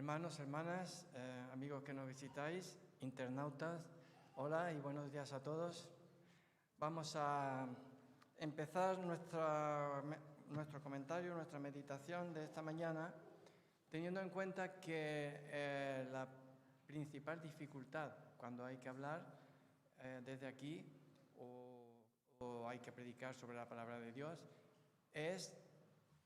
Hermanos, hermanas, amigos que nos visitáis, internautas, hola y buenos días a todos. Vamos a empezar nuestro comentario, nuestra meditación de esta mañana, teniendo en cuenta que la principal dificultad cuando hay que hablar desde aquí o hay que predicar sobre la palabra de Dios es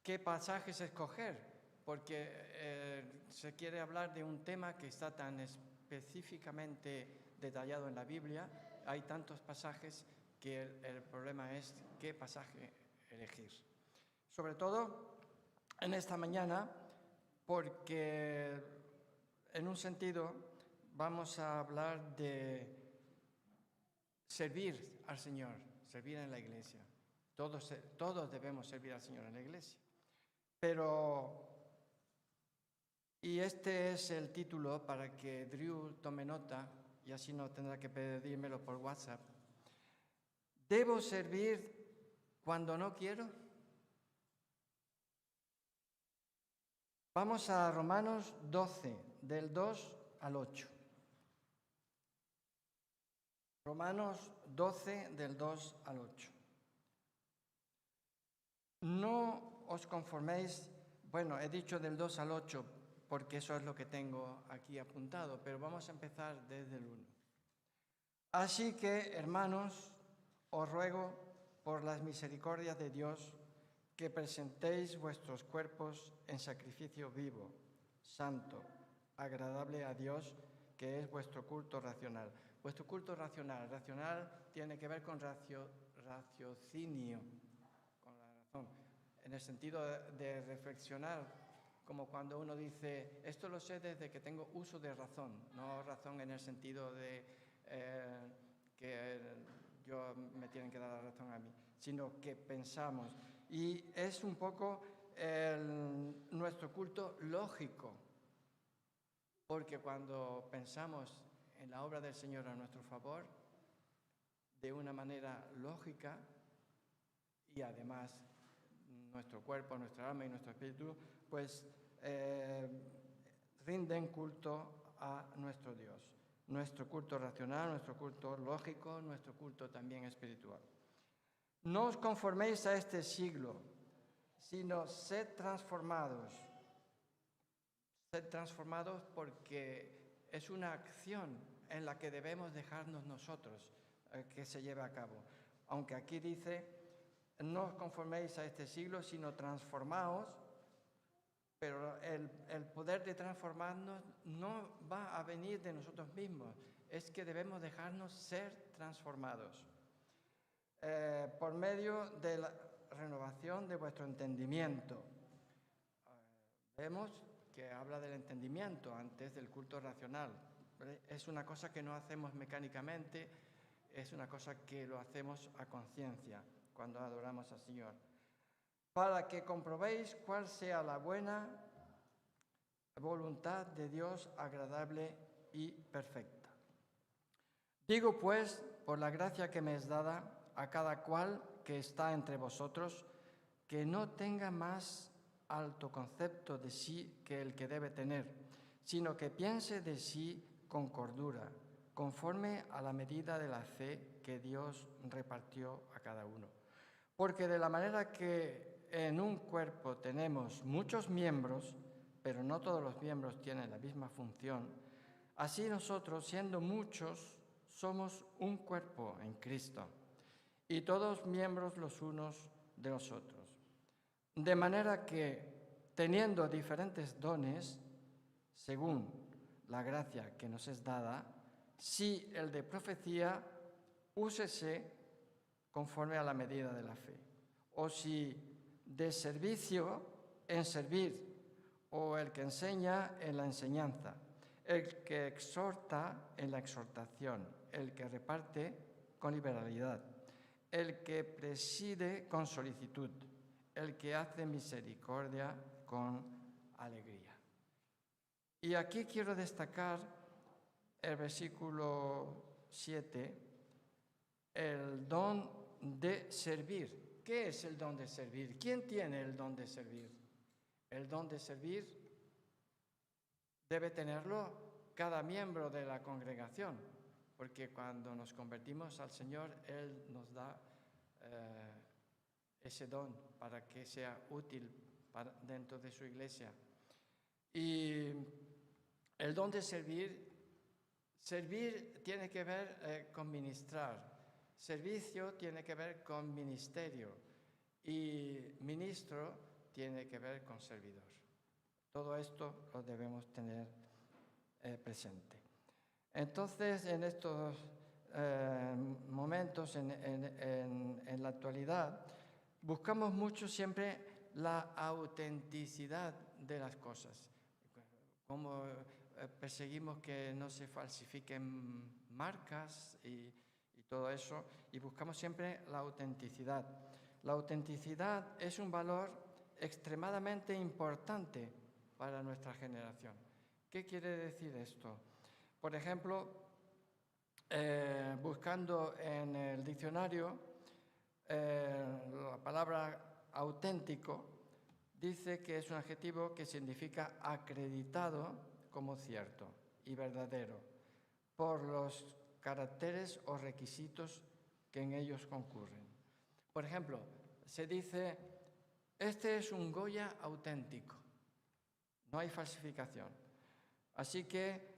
qué pasajes escoger. Porque se quiere hablar de un tema que está tan específicamente detallado en la Biblia, hay tantos pasajes que el problema es qué pasaje elegir. Sobre todo en esta mañana, porque en un sentido vamos a hablar de servir al Señor, servir en la iglesia. Todos debemos servir al Señor en la iglesia. Y este es el título para que Drew tome nota, y así no tendrá que pedírmelo por WhatsApp. ¿Debo servir cuando no quiero? Vamos a Romanos 12, del 2 al 8. Romanos 12, del 2 al 8. No os conforméis, bueno, he dicho del 2 al 8, porque eso es lo que tengo aquí apuntado, pero vamos a empezar desde el 1. Así que, hermanos, os ruego por las misericordias de Dios que presentéis vuestros cuerpos en sacrificio vivo, santo, agradable a Dios, que es vuestro culto racional. Vuestro culto racional tiene que ver con raciocinio, con la razón, en el sentido de reflexionar, como cuando uno dice, esto lo sé desde que tengo uso de razón, no razón en el sentido de que me tienen que dar la razón a mí, sino que pensamos. Y es un poco nuestro culto lógico, porque cuando pensamos en la obra del Señor a nuestro favor, de una manera lógica, y además nuestro cuerpo, nuestra alma y nuestro espíritu, pues rinden culto a nuestro Dios. Nuestro culto racional, nuestro culto lógico, nuestro culto también espiritual. No os conforméis a este siglo, sino sed transformados. Sed transformados porque es una acción en la que debemos dejarnos nosotros que se lleve a cabo. Aunque aquí dice, no os conforméis a este siglo, sino transformaos, pero el poder de transformarnos no va a venir de nosotros mismos, es que debemos dejarnos ser transformados por medio de la renovación de vuestro entendimiento. Vemos que habla del entendimiento antes del culto racional. Es una cosa que no hacemos mecánicamente, es una cosa que lo hacemos a conciencia cuando adoramos al Señor. Para que comprobéis cuál sea la buena voluntad de Dios agradable y perfecta. Digo pues, por la gracia que me es dada, a cada cual que está entre vosotros, que no tenga más alto concepto de sí que el que debe tener, sino que piense de sí con cordura, conforme a la medida de la fe que Dios repartió a cada uno. Porque de la manera que en un cuerpo tenemos muchos miembros, pero no todos los miembros tienen la misma función, así nosotros, siendo muchos, somos un cuerpo en Cristo, y todos miembros los unos de los otros. De manera que, teniendo diferentes dones, según la gracia que nos es dada, si el de profecía, úsese conforme a la medida de la fe. O si de servicio, en servir, o el que enseña en la enseñanza, el que exhorta en la exhortación, el que reparte con liberalidad, el que preside con solicitud, el que hace misericordia con alegría. Y aquí quiero destacar el versículo 7, el don de servir. ¿Qué es el don de servir? ¿Quién tiene el don de servir? El don de servir debe tenerlo cada miembro de la congregación, porque cuando nos convertimos al Señor, Él nos da ese don para que sea útil dentro de su iglesia. Y el don de servir tiene que ver con ministrar, servicio tiene que ver con ministerio y ministro tiene que ver con servidor. Todo esto lo debemos tener presente. Entonces, en estos momentos, en la actualidad, buscamos mucho siempre la autenticidad de las cosas. Cómo perseguimos que no se falsifiquen marcas y todo eso, y buscamos siempre la autenticidad. La autenticidad es un valor extremadamente importante para nuestra generación. ¿Qué quiere decir esto? Por ejemplo, buscando en el diccionario, la palabra auténtico dice que es un adjetivo que significa acreditado como cierto y verdadero por los caracteres o requisitos que en ellos concurren. Por ejemplo, se dice, este es un Goya auténtico, no hay falsificación. Así que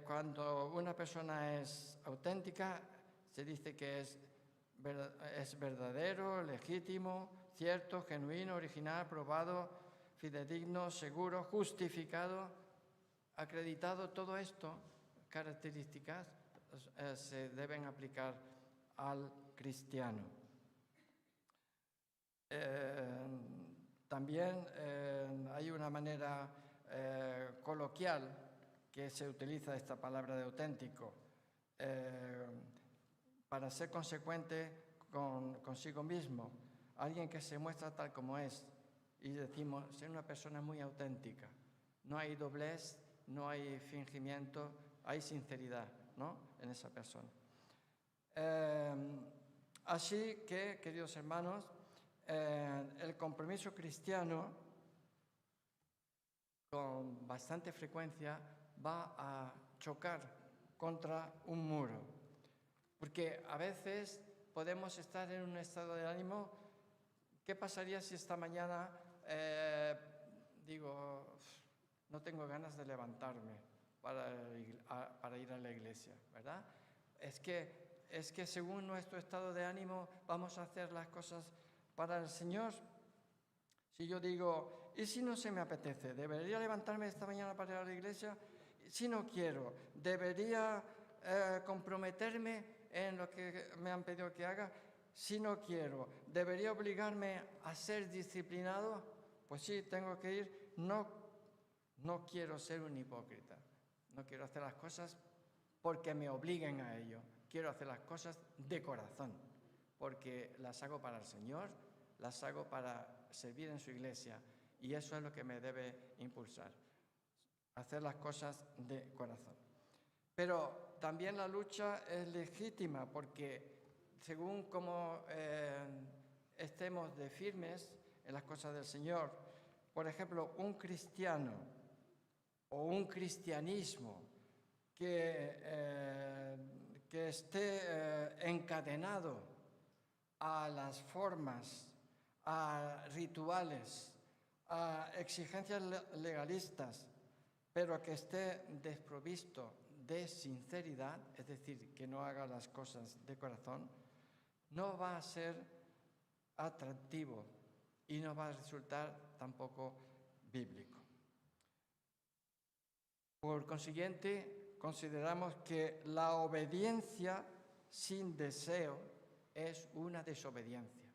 cuando una persona es auténtica, se dice que es verdadero, legítimo, cierto, genuino, original, probado, fidedigno, seguro, justificado, acreditado. Todo esto, características, se deben aplicar al cristiano. También hay una manera coloquial que se utiliza esta palabra de auténtico para ser consecuente consigo mismo, alguien que se muestra tal como es, y decimos, ser una persona muy auténtica. No hay doblez, no hay fingimiento, hay sinceridad, ¿no?, en esa persona. Así que, queridos hermanos, el compromiso cristiano con bastante frecuencia va a chocar contra un muro, porque a veces podemos estar en un estado de ánimo. ¿Qué pasaría si esta mañana digo, no tengo ganas de levantarme para ir a la iglesia, ¿verdad? Es que según nuestro estado de ánimo vamos a hacer las cosas para el Señor. Si yo digo, ¿y si no se me apetece? ¿Debería levantarme esta mañana para ir a la iglesia? Si no quiero, ¿debería comprometerme en lo que me han pedido que haga? Si no quiero, ¿debería obligarme a ser disciplinado? Pues sí, tengo que ir. No quiero ser un hipócrita. No quiero hacer las cosas porque me obliguen a ello. Quiero hacer las cosas de corazón, porque las hago para el Señor, las hago para servir en su iglesia, y eso es lo que me debe impulsar, hacer las cosas de corazón. Pero también la lucha es legítima, porque según cómo estemos de firmes en las cosas del Señor, por ejemplo, un cristiano o un cristianismo que esté encadenado a las formas, a rituales, a exigencias legalistas, pero que esté desprovisto de sinceridad, es decir, que no haga las cosas de corazón, no va a ser atractivo y no va a resultar tampoco bíblico. Por consiguiente, consideramos que la obediencia sin deseo es una desobediencia.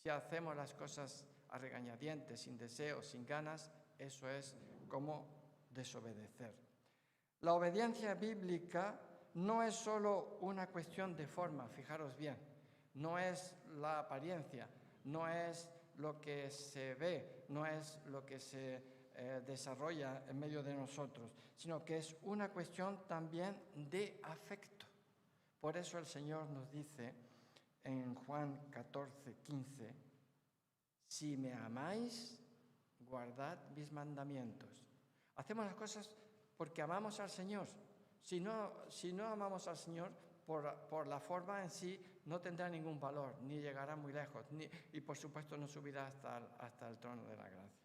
Si hacemos las cosas a regañadientes, sin deseo, sin ganas, eso es como desobedecer. La obediencia bíblica no es solo una cuestión de forma, fijaros bien, no es la apariencia, no es lo que se ve, no es lo que se desarrolla en medio de nosotros, sino que es una cuestión también de afecto. Por eso el Señor nos dice en Juan 14:15, si me amáis, guardad mis mandamientos. Hacemos las cosas porque amamos al Señor. Si no amamos al Señor, por la forma en sí, no tendrá ningún valor, ni llegará muy lejos, y por supuesto no subirá hasta el trono de la gracia.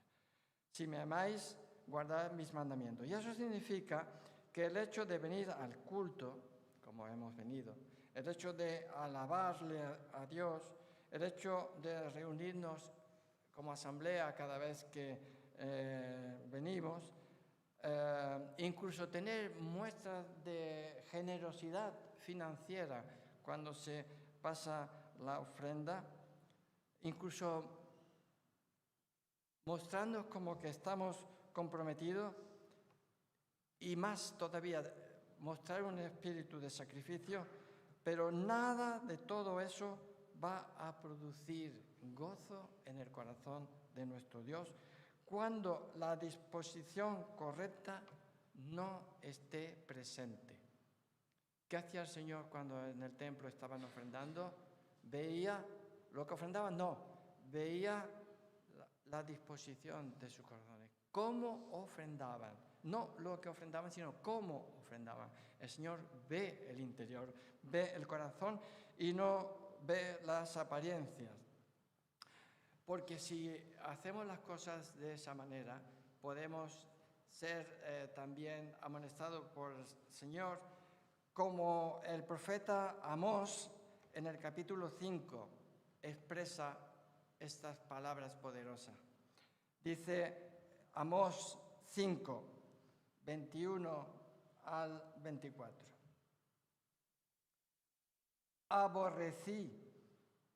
Si me amáis, guardad mis mandamientos. Y eso significa que el hecho de venir al culto, como hemos venido, el hecho de alabarle a Dios, el hecho de reunirnos como asamblea cada vez que venimos, incluso tener muestras de generosidad financiera cuando se pasa la ofrenda, incluso mostrando como que estamos comprometidos y más todavía mostrar un espíritu de sacrificio, pero nada de todo eso va a producir gozo en el corazón de nuestro Dios cuando la disposición correcta no esté presente. ¿Qué hacía el Señor cuando en el templo estaban ofrendando? ¿Veía lo que ofrendaban? No, veía la disposición de sus corazones. ¿Cómo ofrendaban? No lo que ofrendaban, sino cómo ofrendaban. El Señor ve el interior, ve el corazón y no ve las apariencias. Porque si hacemos las cosas de esa manera, podemos ser también amonestados por el Señor, como el profeta Amós en el capítulo 5 expresa estas palabras poderosas. Dice Amós 5, 21 al 24.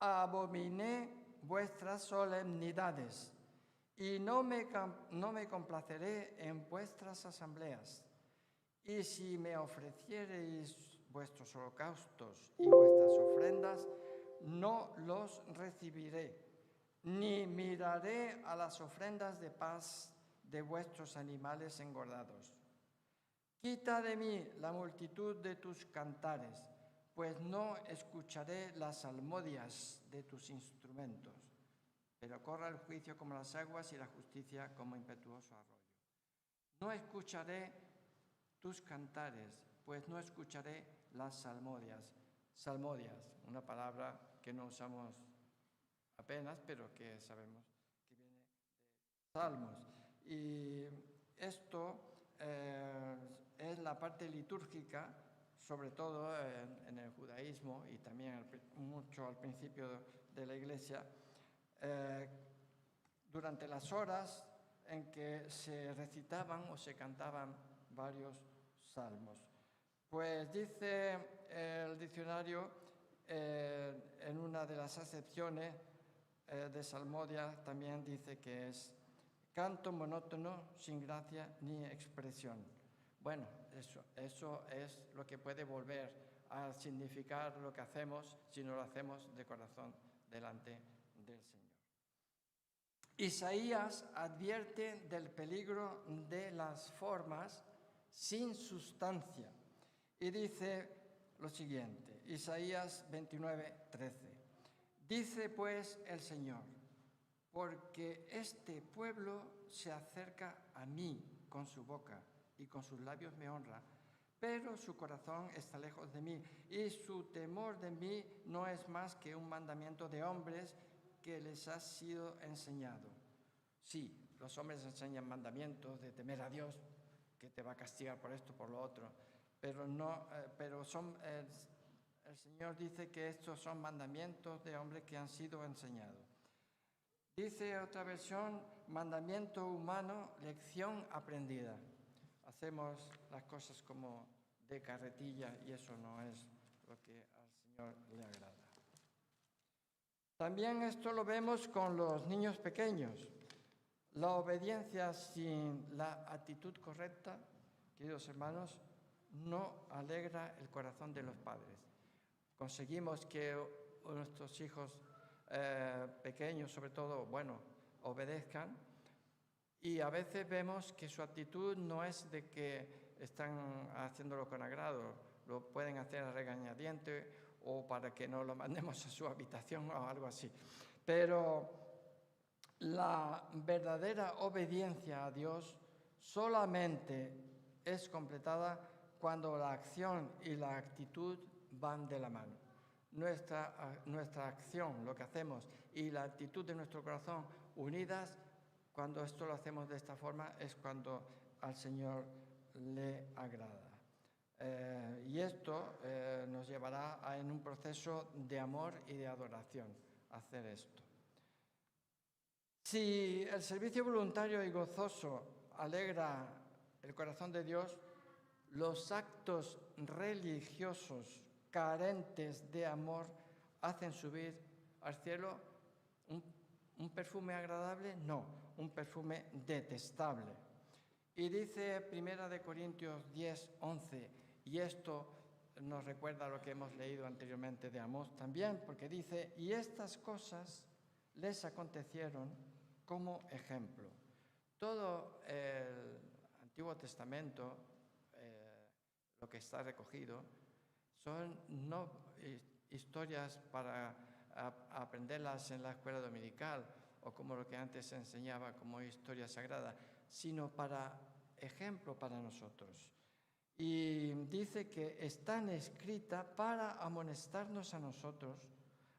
Abominé vuestras solemnidades y no me complaceré en vuestras asambleas. Y si me ofreciereis vuestros holocaustos y vuestras ofrendas, no los recibiré, ni miraré a las ofrendas de paz de vuestros animales engordados. Quita de mí la multitud de tus cantares, pues no escucharé las salmodias de tus instrumentos, pero corra el juicio como las aguas y la justicia como impetuoso arroyo. No escucharé tus cantares, pues no escucharé las salmodias. Salmodias, una palabra que no usamos apenas, pero que sabemos que viene de Salmos. Y esto es la parte litúrgica, sobre todo en el judaísmo y también mucho al principio de la Iglesia, durante las horas en que se recitaban o se cantaban varios salmos. Pues dice el diccionario, en una de las acepciones de salmodia, también dice que es canto monótono, sin gracia ni expresión. Bueno, eso es lo que puede volver a significar lo que hacemos si no lo hacemos de corazón delante del Señor. Isaías advierte del peligro de las formas sin sustancia y dice lo siguiente, Isaías 29:13. Dice pues el Señor, porque este pueblo se acerca a mí con su boca y con sus labios me honra, pero su corazón está lejos de mí y su temor de mí no es más que un mandamiento de hombres que les ha sido enseñado. Sí, los hombres enseñan mandamientos de temer a Dios, que te va a castigar por esto, por lo otro, pero no, el Señor dice que estos son mandamientos de hombres que han sido enseñados. Dice otra versión, mandamiento humano, lección aprendida. Hacemos las cosas como de carretilla y eso no es lo que al Señor le agrada. También esto lo vemos con los niños pequeños. La obediencia sin la actitud correcta, queridos hermanos, no alegra el corazón de los padres. Conseguimos que nuestros hijos pequeños, sobre todo, obedezcan, y a veces vemos que su actitud no es de que están haciéndolo con agrado, lo pueden hacer a regañadientes o para que no lo mandemos a su habitación o algo así. Pero la verdadera obediencia a Dios solamente es completada cuando la acción y la actitud van de la mano. Nuestra acción, lo que hacemos, y la actitud de nuestro corazón unidas, cuando esto lo hacemos de esta forma, es cuando al Señor le agrada. Y esto nos llevará en un proceso de amor y de adoración, hacer esto. Si el servicio voluntario y gozoso alegra el corazón de Dios, los actos religiosos carentes de amor hacen subir al cielo un perfume agradable, no, un perfume detestable. Y dice 1 Corintios 10, 11, y esto nos recuerda lo que hemos leído anteriormente de Amós también, porque dice, y estas cosas les acontecieron como ejemplo. Todo el Antiguo Testamento, lo que está recogido, son no historias para aprenderlas en la escuela dominical o como lo que antes se enseñaba como historia sagrada, sino para ejemplo para nosotros. Y dice que están escritas para amonestarnos a nosotros,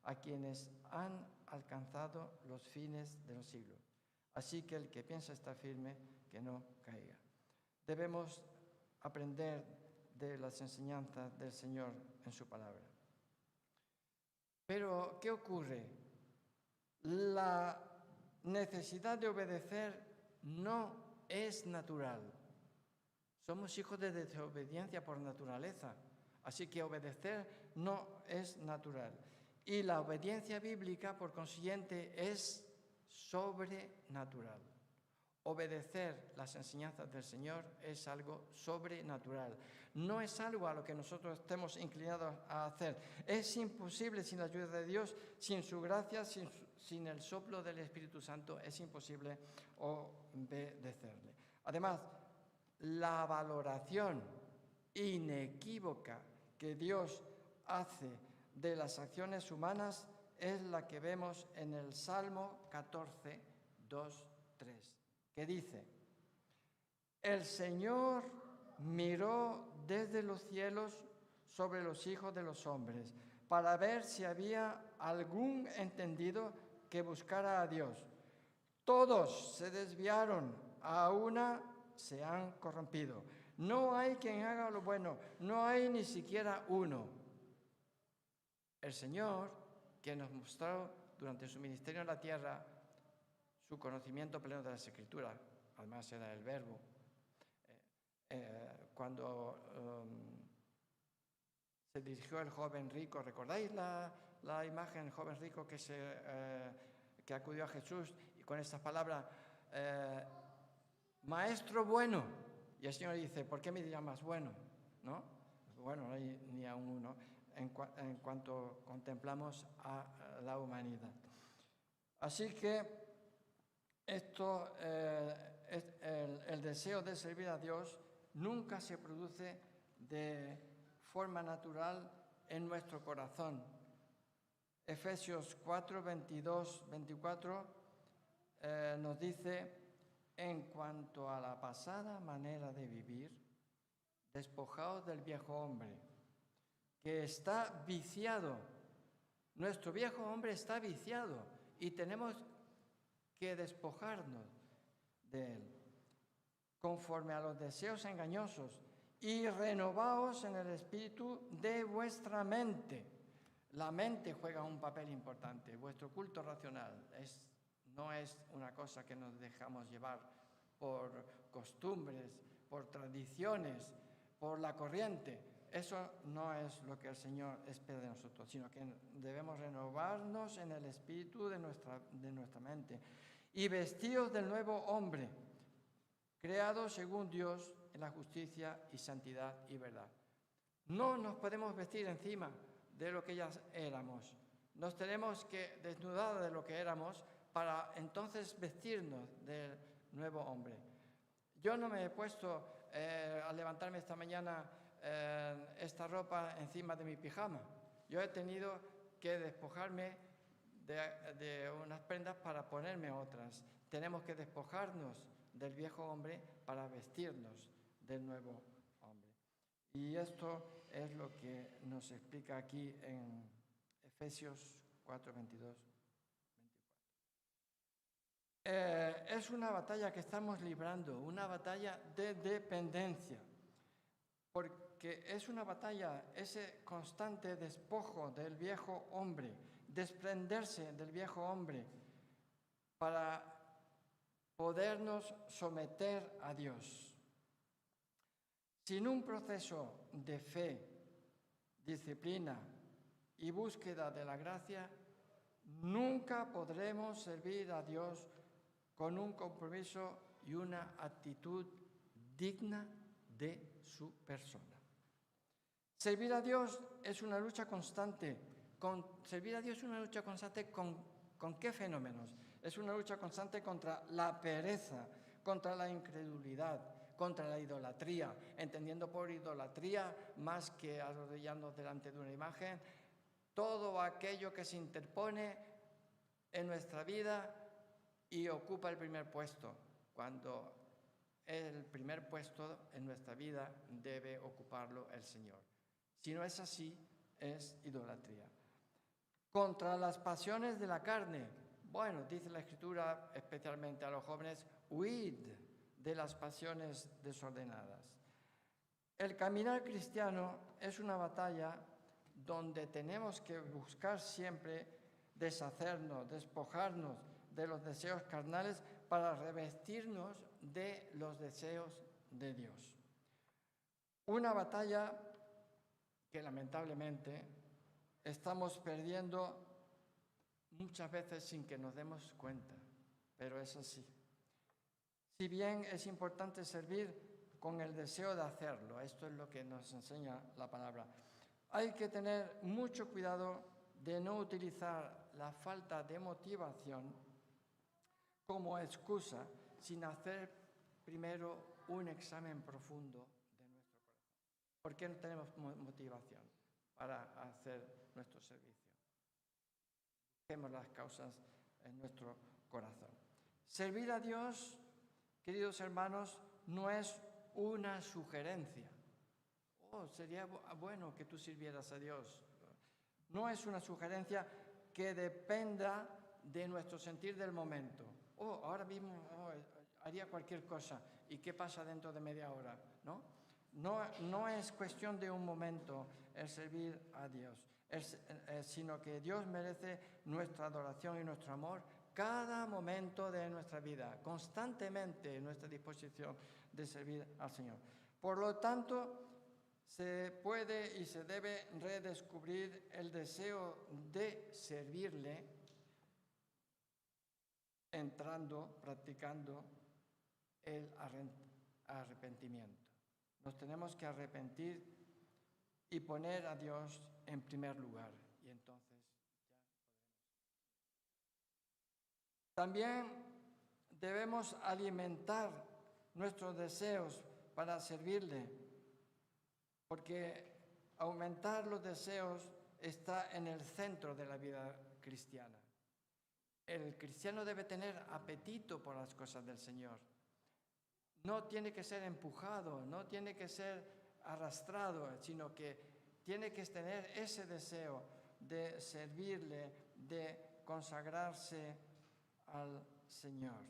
a quienes han alcanzado los fines de los siglos. Así que el que piensa estar firme, que no caiga. Debemos aprender de las enseñanzas del Señor en su palabra. Pero, ¿qué ocurre? La necesidad de obedecer no es natural. Somos hijos de desobediencia por naturaleza, así que obedecer no es natural. Y la obediencia bíblica, por consiguiente, es sobrenatural. Obedecer las enseñanzas del Señor es algo sobrenatural. No es algo a lo que nosotros estemos inclinados a hacer. Es imposible sin la ayuda de Dios, sin su gracia, sin el soplo del Espíritu Santo, es imposible obedecerle. Además, la valoración inequívoca que Dios hace de las acciones humanas es la que vemos en el Salmo 14, 2, 3, que dice, el Señor miró desde los cielos sobre los hijos de los hombres para ver si había algún entendido que buscara a Dios. Todos se desviaron, a una se han corrompido. No hay quien haga lo bueno, no hay ni siquiera uno. El Señor, que nos mostró durante su ministerio en la tierra su conocimiento pleno de las Escrituras, además era el Verbo, cuando se dirigió el joven rico, ¿recordáis la imagen del joven rico que acudió a Jesús y con estas palabras, maestro bueno? Y el Señor dice, ¿por qué me llamas bueno? ¿No? Bueno, no hay ni a uno en cuanto contemplamos a la humanidad. Así que esto, el deseo de servir a Dios nunca se produce de forma natural en nuestro corazón. Efesios 4, 22, 24 nos dice, en cuanto a la pasada manera de vivir, despojaos del viejo hombre, que está viciado. Nuestro viejo hombre está viciado y tenemos que despojarnos de él, conforme a los deseos engañosos, y renovaos en el espíritu de vuestra mente. La mente juega un papel importante. Vuestro culto racional no es una cosa que nos dejamos llevar por costumbres, por tradiciones, por la corriente. Eso no es lo que el Señor espera de nosotros, sino que debemos renovarnos en el espíritu de nuestra mente y vestidos del nuevo hombre, creado según Dios en la justicia y santidad y verdad. No nos podemos vestir encima de lo que ya éramos. Nos tenemos que desnudar de lo que éramos para entonces vestirnos del nuevo hombre. Yo no me he puesto al levantarme esta mañana esta ropa encima de mi pijama. Yo he tenido que despojarme de unas prendas para ponerme otras. Tenemos que despojarnos del viejo hombre para vestirnos del nuevo hombre. Y esto es lo que nos explica aquí en Efesios 4, 22, 24. Es una batalla que estamos librando, una batalla de dependencia, porque es una batalla, ese constante despojo del viejo hombre, desprenderse del viejo hombre para podernos someter a Dios. Sin un proceso de fe, disciplina y búsqueda de la gracia, nunca podremos servir a Dios con un compromiso y una actitud digna de su persona. Servir a Dios es una lucha constante. Servir a Dios es una lucha constante ¿con qué fenómenos? Es una lucha constante contra la pereza, contra la incredulidad, contra la idolatría, entendiendo por idolatría más que arrodillarnos delante de una imagen, todo aquello que se interpone en nuestra vida y ocupa el primer puesto, cuando el primer puesto en nuestra vida debe ocuparlo el Señor. Si no es así, es idolatría. Contra las pasiones de la carne, bueno, dice la Escritura, especialmente a los jóvenes, huid de las pasiones desordenadas. El caminar cristiano es una batalla donde tenemos que buscar siempre deshacernos, despojarnos de los deseos carnales para revestirnos de los deseos de Dios. Una batalla que lamentablemente estamos perdiendo muchas veces sin que nos demos cuenta, pero es así. Si bien es importante servir con el deseo de hacerlo, esto es lo que nos enseña la palabra, hay que tener mucho cuidado de no utilizar la falta de motivación como excusa sin hacer primero un examen profundo de nuestro corazón. ¿Por qué no tenemos motivación para hacer nuestro servicio? Busquemos las causas en nuestro corazón. Servir a Dios, queridos hermanos, no es una sugerencia. Sería bueno que tú sirvieras a Dios. No es una sugerencia que dependa de nuestro sentir del momento. Ahora mismo haría cualquier cosa. ¿Y qué pasa dentro de media hora? No es cuestión de un momento el servir a Dios, sino que Dios merece nuestra adoración y nuestro amor cada momento de nuestra vida, constantemente en nuestra disposición de servir al Señor. Por lo tanto, se puede y se debe redescubrir el deseo de servirle practicando el arrepentimiento. Nos tenemos que arrepentir y poner a Dios en primer lugar. Y entonces ya podremos. También debemos alimentar nuestros deseos para servirle, porque aumentar los deseos está en el centro de la vida cristiana. El cristiano debe tener apetito por las cosas del Señor. No tiene que ser empujado, no tiene que ser arrastrado, sino que tiene que tener ese deseo de servirle, de consagrarse al Señor.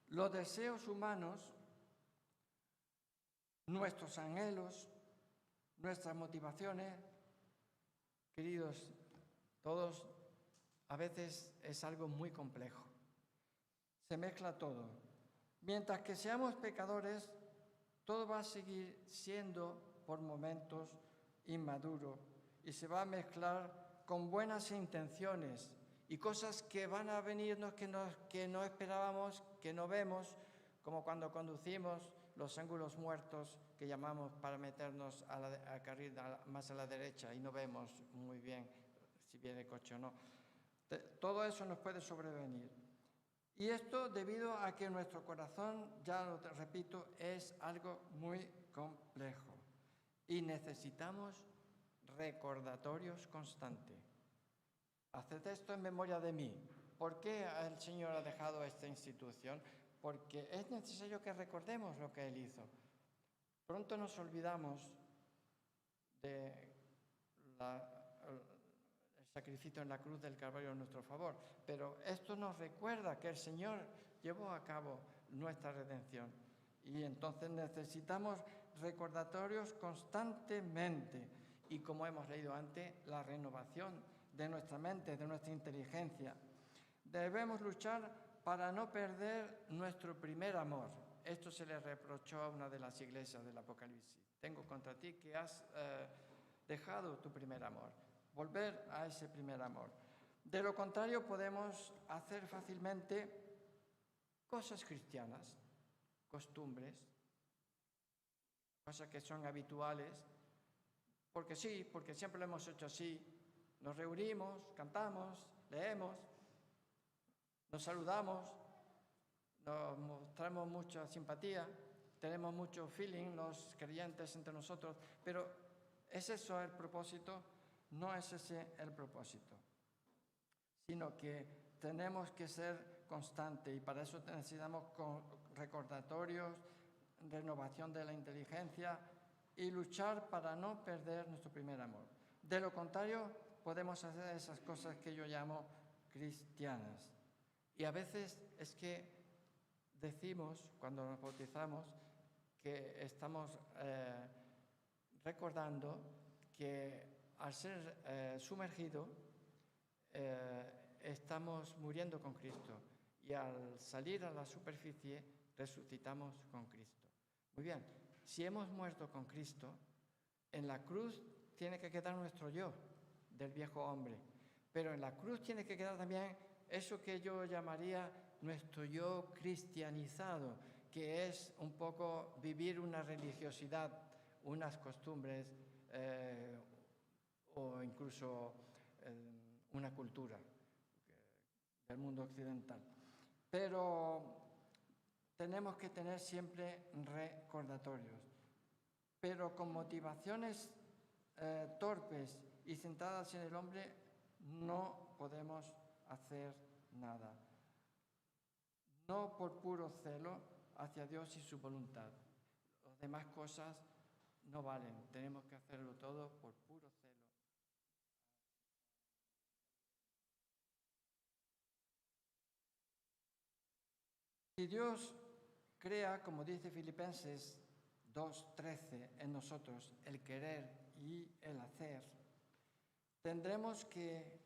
Los deseos humanos, nuestros anhelos, nuestras motivaciones, queridos, todos, a veces es algo muy complejo. Se mezcla todo. Mientras que seamos pecadores, todo va a seguir siendo por momentos inmaduro y se va a mezclar con buenas intenciones y cosas que van a venirnos que no esperábamos, que no vemos, como cuando conducimos los ángulos muertos que llamamos para meternos a carril más a la derecha y no vemos muy bien si viene coche o no. Todo eso nos puede sobrevenir. Y esto debido a que nuestro corazón, ya lo repito, es algo muy complejo y necesitamos recordatorios constantes. Haced esto en memoria de mí. ¿Por qué el Señor ha dejado esta institución? porque es necesario que recordemos lo que Él hizo. Pronto nos olvidamos del sacrificio en la cruz del Calvario en nuestro favor, pero esto nos recuerda que el Señor llevó a cabo nuestra redención y entonces necesitamos recordatorios constantemente y, como hemos leído antes, la renovación de nuestra mente, de nuestra inteligencia. Debemos luchar para no perder nuestro primer amor. Esto se le reprochó a una de las iglesias del Apocalipsis. Tengo contra ti que has dejado tu primer amor. Volver a ese primer amor. De lo contrario, podemos hacer fácilmente cosas cristianas, costumbres, cosas que son habituales, porque sí, porque siempre lo hemos hecho así. Nos reunimos, cantamos, leemos, nos saludamos, nos mostramos mucha simpatía, tenemos mucho feeling los creyentes entre nosotros, pero ¿es eso el propósito? No es ese el propósito, sino que tenemos que ser constantes y para eso necesitamos recordatorios, renovación de la inteligencia y luchar para no perder nuestro primer amor. De lo contrario, podemos hacer esas cosas que yo llamo cristianas. Y a veces es que decimos, cuando nos bautizamos, que estamos recordando que al ser sumergido estamos muriendo con Cristo y al salir a la superficie resucitamos con Cristo. Muy bien, si hemos muerto con Cristo, en la cruz tiene que quedar nuestro yo del viejo hombre, pero en la cruz tiene que quedar también eso que yo llamaría nuestro yo cristianizado, que es un poco vivir una religiosidad, unas costumbres o incluso una cultura del mundo occidental. Pero tenemos que tener siempre recordatorios, pero con motivaciones torpes y centradas en el hombre no podemos hacer nada. No por puro celo hacia Dios y su voluntad. Las demás cosas no valen. Tenemos que hacerlo todo por puro celo. Si Dios crea, como dice Filipenses 2:13, en nosotros el querer y el hacer, tendremos que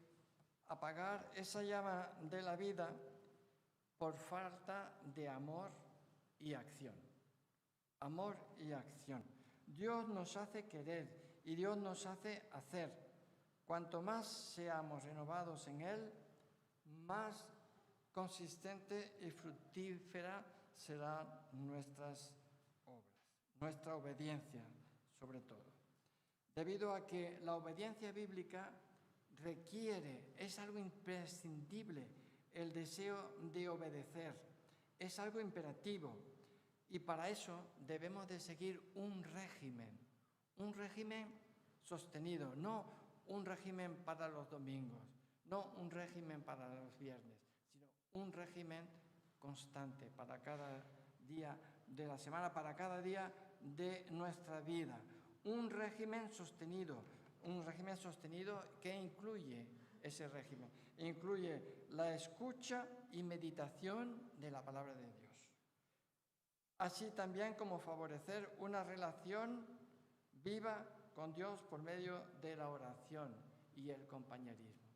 apagar esa llama de la vida por falta de amor y acción. Amor y acción. Dios nos hace querer y Dios nos hace hacer. Cuanto más seamos renovados en Él, más consistente y fructífera serán nuestras obras, nuestra obediencia sobre todo. Debido a que la obediencia bíblica requiere, es algo imprescindible, el deseo de obedecer, es algo imperativo y para eso debemos de seguir un régimen sostenido, no un régimen para los domingos, no un régimen para los viernes, sino un régimen constante para cada día de la semana, para cada día de nuestra vida. Un régimen sostenido que incluye ese régimen, incluye la escucha y meditación de la palabra de Dios. Así también como favorecer una relación viva con Dios por medio de la oración y el compañerismo.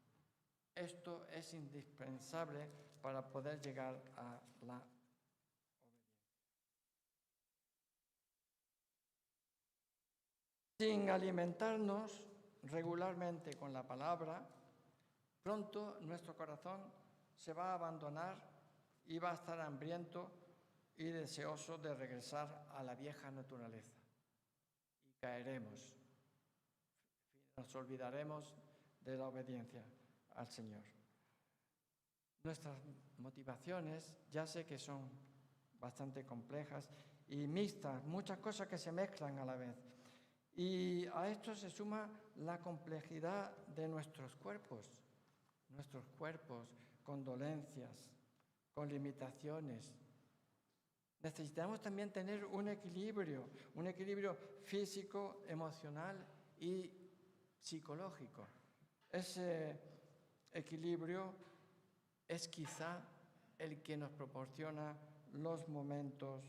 Esto es indispensable para poder llegar a la obediencia. Sin alimentarnos regularmente con la palabra, pronto nuestro corazón se va a abandonar y va a estar hambriento y deseoso de regresar a la vieja naturaleza. Y caeremos, nos olvidaremos de la obediencia al Señor. Nuestras motivaciones, ya sé que son bastante complejas y mixtas, muchas cosas que se mezclan a la vez. Y a esto se suma la complejidad de nuestros cuerpos con dolencias, con limitaciones, necesitamos también tener un equilibrio físico, emocional y psicológico. Ese equilibrio es quizá el que nos proporciona los momentos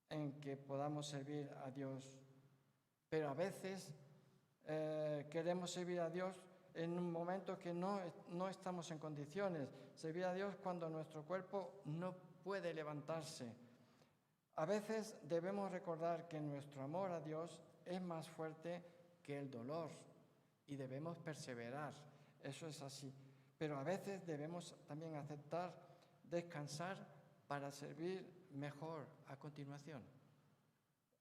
en que podamos servir a Dios. Pero a veces queremos servir a Dios en un momento que no estamos en condiciones. Servir a Dios cuando nuestro cuerpo no puede levantarse. A veces debemos recordar que nuestro amor a Dios es más fuerte que el dolor y debemos perseverar. Eso es así. Pero a veces debemos también aceptar descansar para servir mejor a continuación.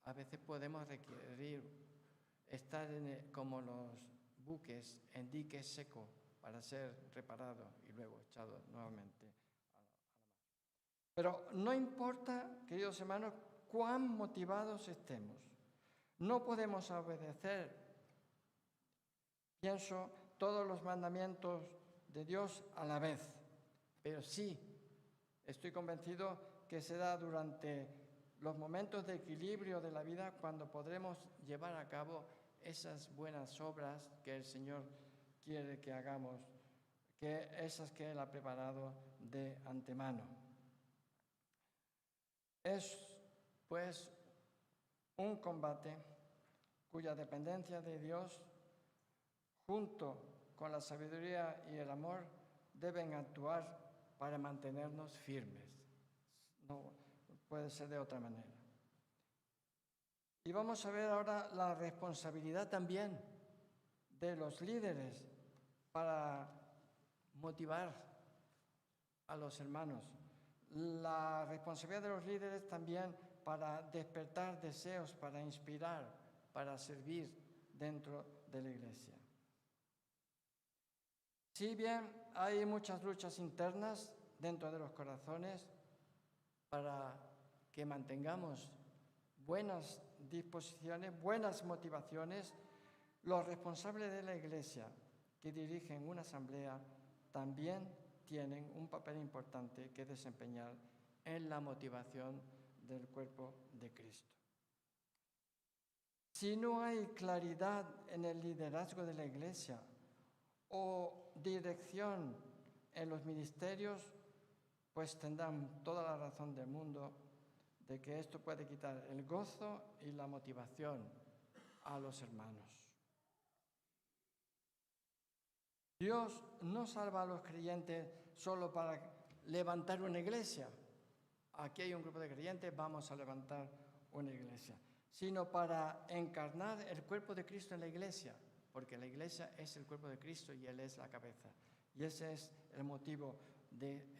A veces podemos requerir estar como los buques en dique seco para ser reparado y luego echado nuevamente a la mar. Pero no importa, queridos hermanos, cuán motivados estemos. No podemos obedecer, pienso, todos los mandamientos de Dios a la vez, pero sí, estoy convencido que será durante los momentos de equilibrio de la vida cuando podremos llevar a cabo esas buenas obras que el Señor quiere que hagamos, que esas que Él ha preparado de antemano. Es, pues, un combate cuya dependencia de Dios, junto con la sabiduría y el amor, deben actuar para mantenernos firmes. No puede ser de otra manera. Y vamos a ver ahora la responsabilidad también de los líderes para motivar a los hermanos. La responsabilidad de los líderes también para despertar deseos, para inspirar, para servir dentro de la iglesia. Si bien hay muchas luchas internas dentro de los corazones para que mantengamos buenas disposiciones, buenas motivaciones, los responsables de la iglesia que dirigen una asamblea también tienen un papel importante que desempeñar en la motivación del cuerpo de Cristo. Si no hay claridad en el liderazgo de la iglesia o dirección en los ministerios, pues tendrán toda la razón del mundo de que esto puede quitar el gozo y la motivación a los hermanos. Dios no salva a los creyentes solo para levantar una iglesia. Aquí hay un grupo de creyentes, vamos a levantar una iglesia, sino para encarnar el cuerpo de Cristo en la iglesia, porque la iglesia es el cuerpo de Cristo y Él es la cabeza. Y ese es el motivo de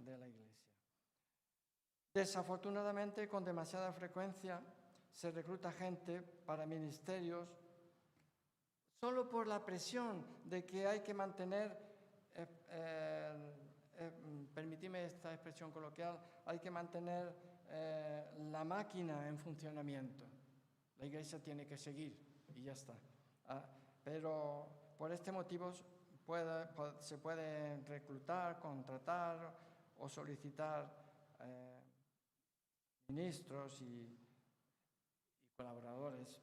la iglesia. Desafortunadamente, con demasiada frecuencia se recluta gente para ministerios solo por la presión de que hay que mantener, permitidme esta expresión coloquial, hay que mantener la máquina en funcionamiento. La iglesia tiene que seguir y ya está. Pero por este motivo se puede reclutar, contratar o solicitar ministros y colaboradores,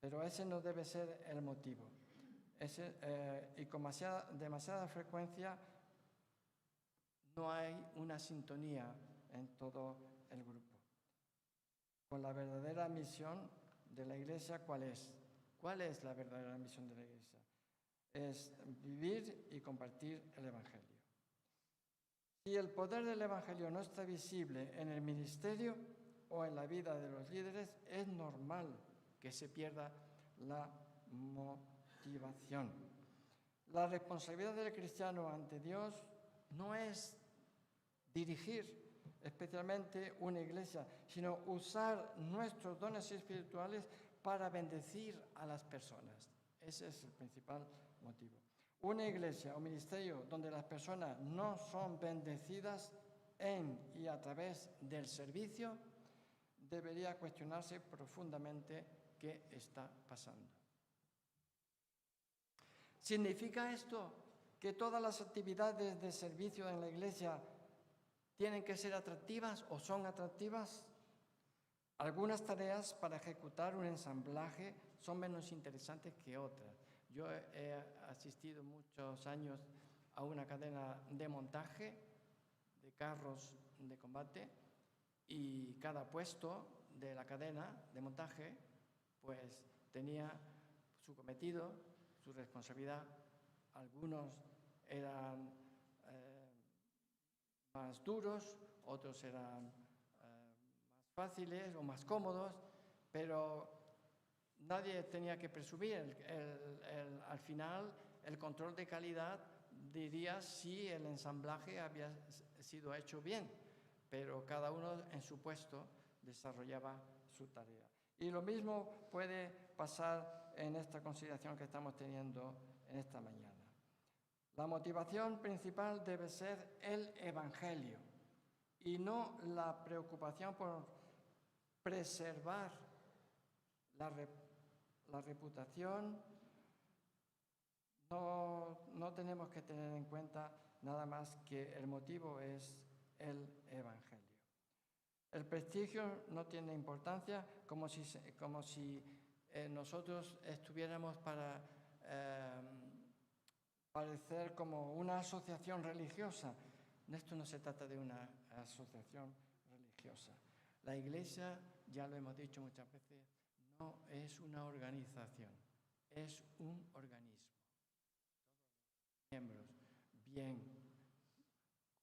pero ese no debe ser el motivo. Y con demasiada frecuencia no hay una sintonía en todo el grupo. Con la verdadera misión de la iglesia, ¿cuál es? ¿Cuál es la verdadera misión de la iglesia? Es vivir y compartir el Evangelio. Si el poder del Evangelio no está visible en el ministerio o en la vida de los líderes, es normal que se pierda la motivación. La responsabilidad del cristiano ante Dios no es dirigir especialmente una iglesia, sino usar nuestros dones espirituales para bendecir a las personas. Ese es el principal motivo. Una iglesia o ministerio donde las personas no son bendecidas en y a través del servicio, debería cuestionarse profundamente qué está pasando. ¿Significa esto que todas las actividades de servicio en la iglesia tienen que ser atractivas o son atractivas. Algunas tareas para ejecutar un ensamblaje son menos interesantes que otras. Yo he asistido muchos años a una cadena de montaje de carros de combate y cada puesto de la cadena de montaje pues tenía su cometido, su responsabilidad. Algunos eran más duros, otros eran más fáciles o más cómodos, pero nadie tenía que presumir. Al final, el control de calidad diría si el ensamblaje había sido hecho bien, pero cada uno en su puesto desarrollaba su tarea. Y lo mismo puede pasar en esta consideración que estamos teniendo en esta mañana. La motivación principal debe ser el Evangelio y no la preocupación por preservar la reputación. No tenemos que tener en cuenta nada más que el motivo es el Evangelio. El prestigio no tiene importancia, como si nosotros estuviéramos para parecer como una asociación religiosa. Esto no se trata de una asociación religiosa. La Iglesia, ya lo hemos dicho muchas veces, no es una organización, es un organismo. Todos los miembros bien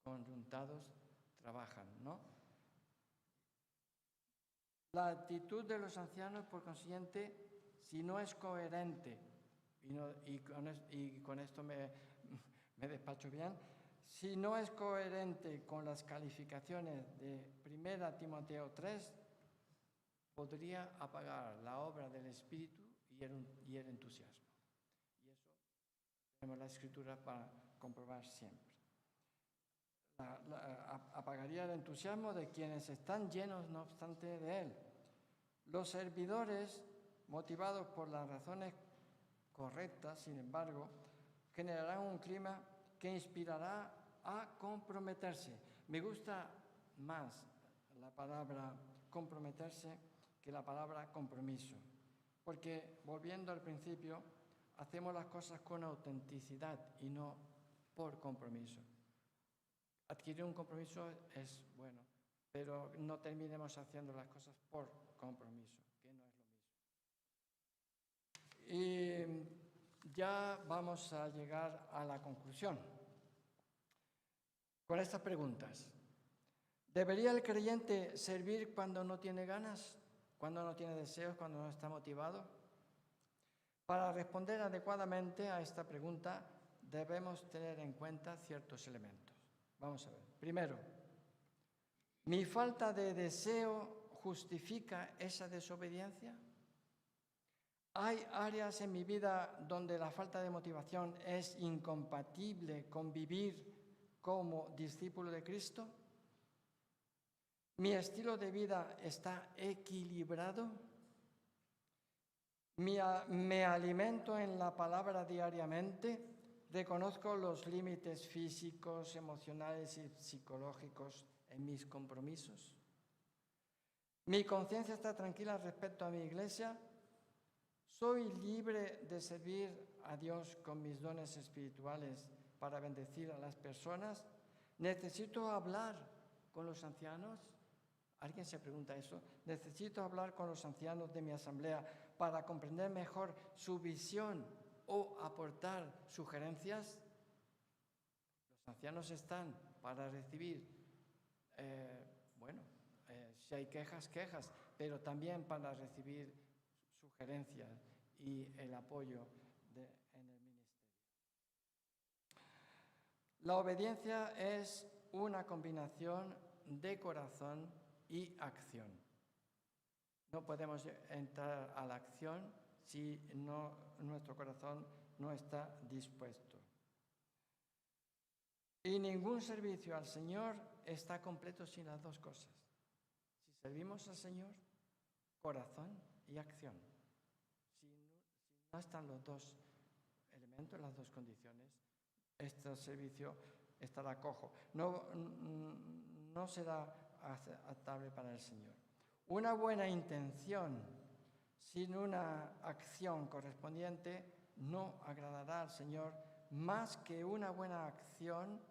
conjuntados trabajan, ¿no? La actitud de los ancianos, por consiguiente, si no es coherente, y con esto me despacho bien, si no es coherente con las calificaciones de 1 Timoteo 3, podría apagar la obra del Espíritu y el entusiasmo. Y eso tenemos la Escritura para comprobar siempre. Apagaría el entusiasmo de quienes están llenos, no obstante, de él. Los servidores, motivados por las razones correctas, sin embargo, generarán un clima que inspirará a comprometerse. Me gusta más la palabra comprometerse que la palabra compromiso, porque, volviendo al principio, hacemos las cosas con autenticidad y no por compromiso. Adquirir un compromiso es bueno, pero no terminemos haciendo las cosas por compromiso, que no es lo mismo. Y ya vamos a llegar a la conclusión con estas preguntas. ¿Debería el creyente servir cuando no tiene ganas, cuando no tiene deseos, cuando no está motivado? Para responder adecuadamente a esta pregunta debemos tener en cuenta ciertos elementos. Vamos a ver. Primero, ¿mi falta de deseo justifica esa desobediencia? ¿Hay áreas en mi vida donde la falta de motivación es incompatible con vivir como discípulo de Cristo? ¿Mi estilo de vida está equilibrado? ¿Me alimento en la palabra diariamente? ¿Reconozco los límites físicos, emocionales y psicológicos en mis compromisos? ¿Mi conciencia está tranquila respecto a mi iglesia? ¿Soy libre de servir a Dios con mis dones espirituales para bendecir a las personas? ¿Necesito hablar con los ancianos? ¿Alguien se pregunta eso? ¿Necesito hablar con los ancianos de mi asamblea para comprender mejor su visión o aportar sugerencias? Los ancianos están para recibir, si hay quejas, pero también para recibir sugerencias y el apoyo en el ministerio. La obediencia es una combinación de corazón y acción. No podemos entrar a la acción si nuestro corazón no está dispuesto. Y ningún servicio al Señor está completo sin las dos cosas. Si servimos al Señor, corazón y acción. Si no están los dos elementos, las dos condiciones, este servicio estará cojo. No no será aceptable para el Señor. Una buena intención sin una acción correspondiente no agradará al Señor más que una buena acción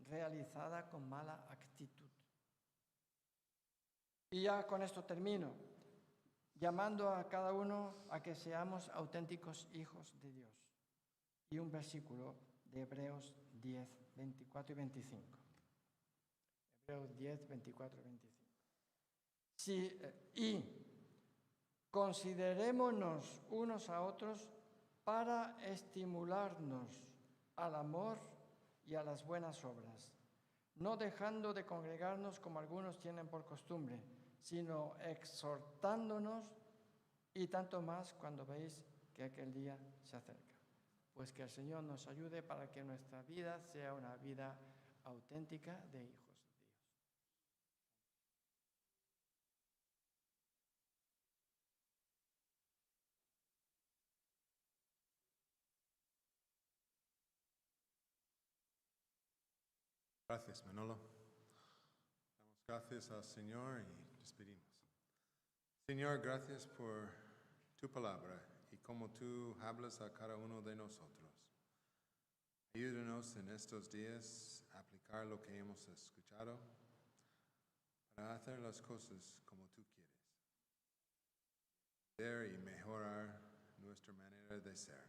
realizada con mala actitud. Y ya con esto termino, llamando a cada uno a que seamos auténticos hijos de Dios. Y un versículo de Hebreos 10, 24 y 25. Hebreos 10, 24 y 25. Y considerémonos unos a otros para estimularnos al amor y a las buenas obras, no dejando de congregarnos como algunos tienen por costumbre, sino exhortándonos, y tanto más cuando veis que aquel día se acerca. Pues que el Señor nos ayude para que nuestra vida sea una vida auténtica de hijos de Dios. Gracias, Manolo. Damos gracias al Señor y despedimos. Señor, gracias por tu palabra y cómo tú hablas a cada uno de nosotros. Ayúdanos en estos días a aplicar lo que hemos escuchado para hacer las cosas como tú quieres. Ver y mejorar nuestra manera de ser.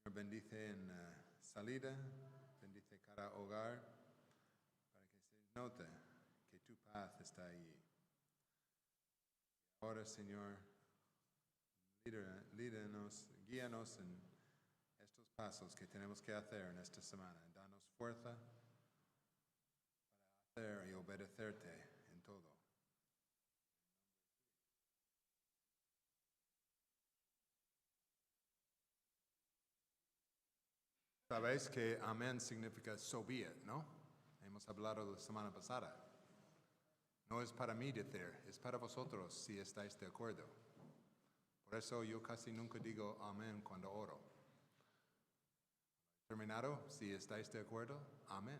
Señor, bendice en salida, bendice cada hogar para que se note que tu paz está allí. Ahora, Señor, lídenos, guíanos en estos pasos que tenemos que hacer en esta semana. Danos fuerza para hacer y obedecerte en todo. Sabéis que amén significa so be it, ¿no? Hemos hablado la semana pasada. No es para mí decir, es para vosotros si estáis de acuerdo. Por eso yo casi nunca digo amén cuando oro. Terminado, si estáis de acuerdo, amén.